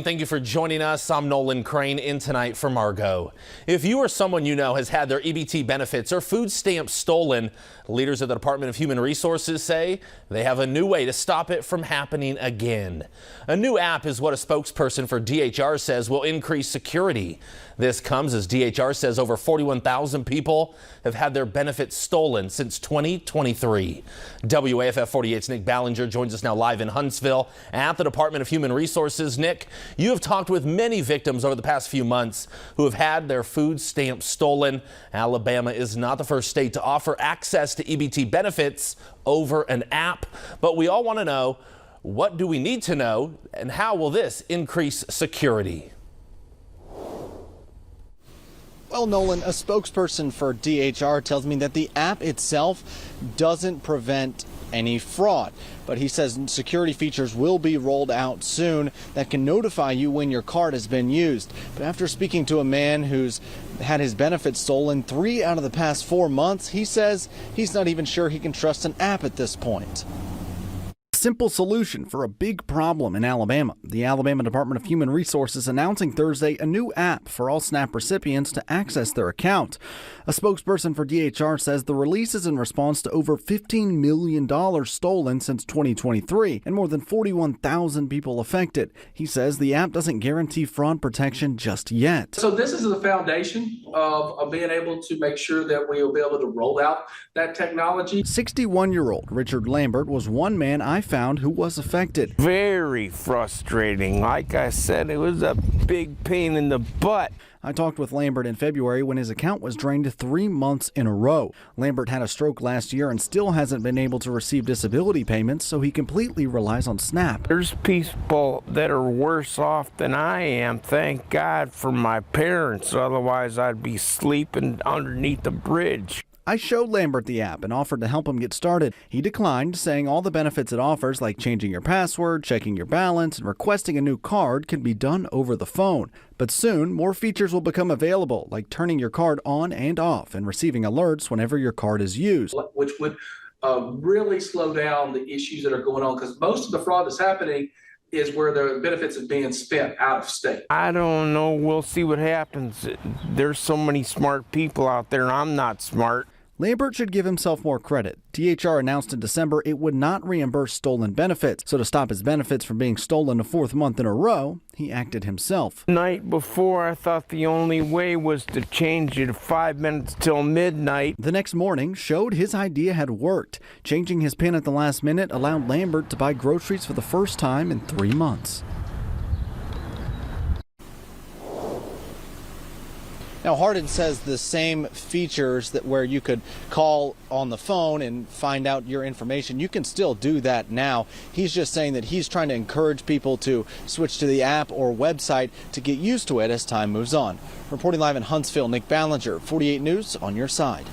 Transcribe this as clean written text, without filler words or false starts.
Thank you for joining us. I'm Nolan Crane in tonight for Margot. If you or someone you know has had their EBT benefits or food stamps stolen, leaders of the Department of Human Resources say they have a new way to stop it from happening again. A new app is what a spokesperson for DHR says will increase security. This comes as DHR says over 41,000 people have had their benefits stolen since 2023. WAFF 48's Nick Ballinger joins us now live in Huntsville at the Department of Human Resources. Nick, you have talked with many victims over the past few months who have had their food stamps stolen. Alabama is not the first state to offer access to EBT benefits over an app, but we all want to know, what do we need to know and how will this increase security? Well, Nolan, a spokesperson for DHR tells me that the app itself doesn't prevent any fraud, but he says security features will be rolled out soon that can notify you when your card has been used. But after speaking to a man who's had his benefits stolen 3 out of the past 4 months, he says he's not even sure he can trust an app at this point. Simple solution for a big problem in Alabama. The Alabama Department of Human Resources announcing Thursday a new app for all SNAP recipients to access their account. A spokesperson for DHR says the release is in response to over $15 million stolen since 2023 and more than 41,000 people affected. He says the app doesn't guarantee fraud protection just yet. So this is the foundation of being able to make sure that we will be able to roll out that technology. 61-year-old Richard Lambert was one man I found who was affected. Very frustrating. Like I said, it was a big pain in the butt. I talked with Lambert in February when his account was drained 3 months in a row. Lambert had a stroke last year and still hasn't been able to receive disability payments, so he completely relies on SNAP. There's people that are worse off than I am. Thank God for my parents. Otherwise, I'd be sleeping underneath the bridge. I showed Lambert the app and offered to help him get started. He declined, saying all the benefits it offers, like changing your password, checking your balance, and requesting a new card, can be done over the phone. But soon, more features will become available, like turning your card on and off and receiving alerts whenever your card is used. Which would really slow down the issues that are going on, because most of the fraud that's happening is where the benefits are being spent out of state. I don't know. We'll see what happens. There's so many smart people out there. I'm not smart. Lambert should give himself more credit. DHR announced in December it would not reimburse stolen benefits. So to stop his benefits from being stolen a 4th month in a row, he acted himself. The night before, I thought the only way was to change it 5 minutes till midnight. The next morning showed his idea had worked. Changing his PIN at the last minute allowed Lambert to buy groceries for the first time in 3 months. Now, Hardin says the same features that where you could call on the phone and find out your information, you can still do that now. He's just saying that he's trying to encourage people to switch to the app or website to get used to it as time moves on. Reporting live in Huntsville, Nick Ballinger, 48 News, on your side.